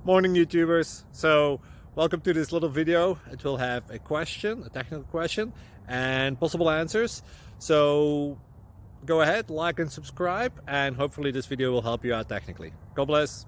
Morning YouTubers. So welcome to this little video. It will have a question, a technical question, and possible answers. So go ahead, like and subscribe, and hopefully this video will help you out technically. God bless.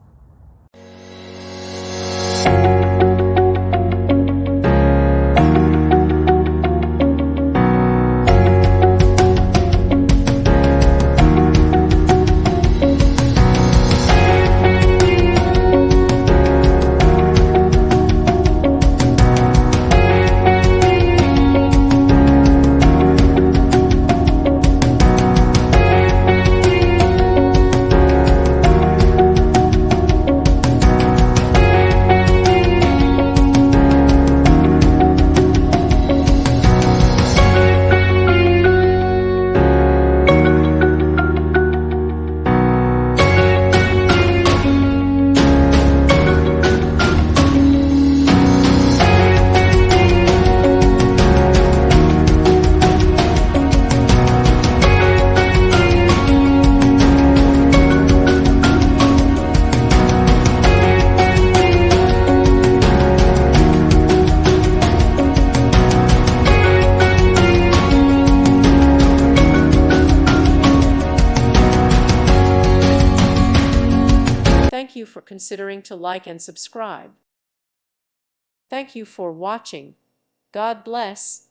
Thank you for considering to like and subscribe. Thank you for watching. God bless.